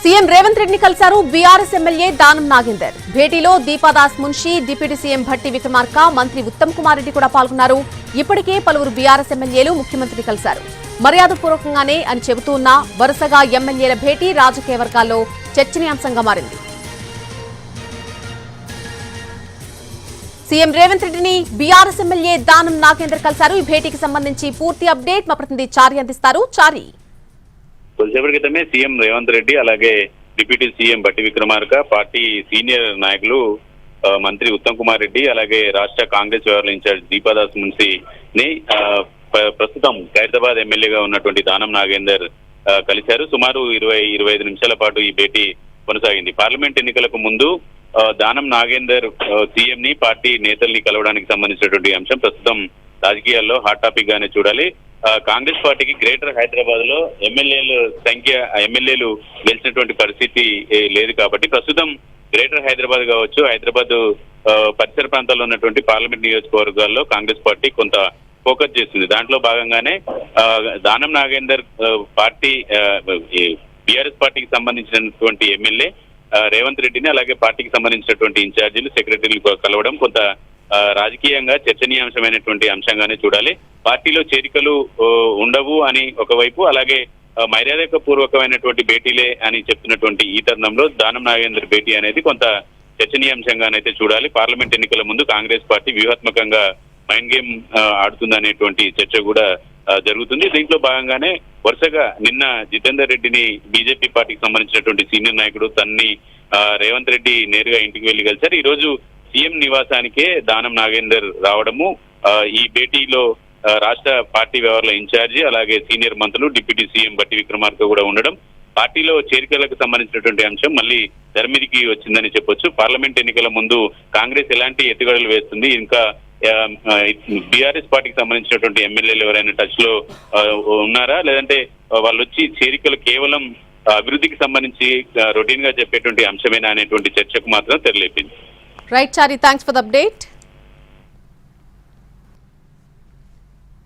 CM Revanth రెడ్డిని కలిశారు BRS MLA Danam Nagender. భేటీలో దీపాదాస్ మున్షి, డిప్యూటీ సీఎం భట్టి విక్రమార్క, మంత్రి ఉత్తమ్ కుమార్ రెడ్డి కూడా పాల్గొన్నారు. ఇప్పటికే పలువురు బీఆర్ఎస్ ఎమ్మెల్యేలు ముఖ్యమంత్రిని కలిశారు. మర్యాదపూర్వకంగానే అని చెబుతూ ఉన్న వరుసగా ఎమ్మెల్యేల భేటీ రాజకీయ వర్గాల్లో చర్చనీయాంశంగా మారింది. సీఎం రేవంత్ రెడ్డిని బీఆర్ఎస్ ఎమ్మెల్యే దానం నాగేందర్ కలిశారు. ఈ భేటీకి సంబంధించి పూర్తి అప్డేట్ మా ప్రతినిధి చారి అందిస్తారు. చారి, కొద్దిసేపటి క్రితమే సీఎం రేవంత్ రెడ్డి అలాగే deputy CM Bhatti Vikramarka, party senior నాయకులు మంత్రి ఉత్తమ్ కుమార్ రెడ్డి అలాగే రాష్ట్ర కాంగ్రెస్ వ్యవహారాల ఇన్ఛార్జ్ దీపాదాస్ మున్సిని ప్రస్తుతం ఖైరతాబాద్ ఎమ్మెల్యేగా ఉన్నటువంటి దానం నాగేందర్ కలిశారు. సుమారు 20-25 నిమిషాల పాటు ఈ భేటీ కొనసాగింది. పార్లమెంట్ ఎన్నికలకు ముందు దానం నాగేందర్ సీఎం ని, పార్టీ నేతల్ని కలవడానికి సంబంధించినటువంటి అంశం ప్రస్తుతం రాజకీయాల్లో హాట్ టాపిక్ గానే చూడాలి. కాంగ్రెస్ పార్టీకి గ్రేటర్ హైదరాబాద్ లో ఎమ్మెల్యేలు గెలిచినటువంటి పరిస్థితి లేదు కాబట్టి ప్రస్తుతం గ్రేటర్ హైదరాబాద్ కావచ్చు, హైదరాబాద్ పరిసర ప్రాంతాల్లో ఉన్నటువంటి పార్లమెంట్ నియోజకవర్గాల్లో కాంగ్రెస్ పార్టీ కొంత ఫోకస్ చేస్తుంది. దాంట్లో భాగంగానే దానం నాగేందర్ పార్టీ బీఆర్ఎస్ పార్టీకి సంబంధించినటువంటి ఎమ్మెల్యే రేవంత్ రెడ్డిని అలాగే పార్టీకి సంబంధించినటువంటి ఇన్ఛార్జీలు, సెక్రటరీలు కలవడం కొంత రాజకీయంగా చర్చనీయాంశమైనటువంటి అంశంగానే చూడాలి. పార్టీలో చేరికలు ఉండవు అని ఒకవైపు, అలాగే మర్యాదక పూర్వకమైనటువంటి భేటీలే అని చెప్తున్నటువంటి ఈ తరుణంలో దానం నాగేందర్ భేటీ అనేది కొంత చర్చనీయాంశంగానైతే చూడాలి. పార్లమెంట్ ఎన్నికల ముందు కాంగ్రెస్ పార్టీ వ్యూహాత్మకంగా మైండ్ గేమ్ ఆడుతుందనేటువంటి చర్చ కూడా జరుగుతుంది. దీంట్లో భాగంగానే వరుసగా నిన్న జితేందర్ రెడ్డిని బీజేపీ పార్టీకి సంబంధించినటువంటి సీనియర్ నాయకుడు తన్ని రేవంత్ రెడ్డి నేరుగా ఇంటికి వెళ్లి కలిశారు. ఈ రోజు సీఎం నివాసానికే దానం నాగేందర్ రావడము, ఈ భేటీలో రాష్ట్ర పార్టీ వ్యవహారాల ఇన్ఛార్జి అలాగే సీనియర్ మంత్రులు, డిప్యూటీ సీఎం భట్టి విక్రమార్క కూడా ఉండడం పార్టీలో చేరికలకు సంబంధించినటువంటి అంశం మళ్ళీ తెరమీదికి వచ్చిందని చెప్పొచ్చు. పార్లమెంట్ ఎన్నికల ముందు కాంగ్రెస్ ఎలాంటి ఎత్తుగడలు వేస్తుంది, ఇంకా బీఆర్ఎస్ పార్టీకి సంబంధించినటువంటి ఎమ్మెల్యేలు ఎవరైనా టచ్ లో ఉన్నారా, లేదంటే వాళ్ళు వచ్చి చేరికలు కేవలం అభివృద్ధికి సంబంధించి రొటీన్ గా చెప్పేటువంటి అంశమేనా అనేటువంటి చర్చకు మాత్రం తెరలేపింది. Right Chari, thanks for the update.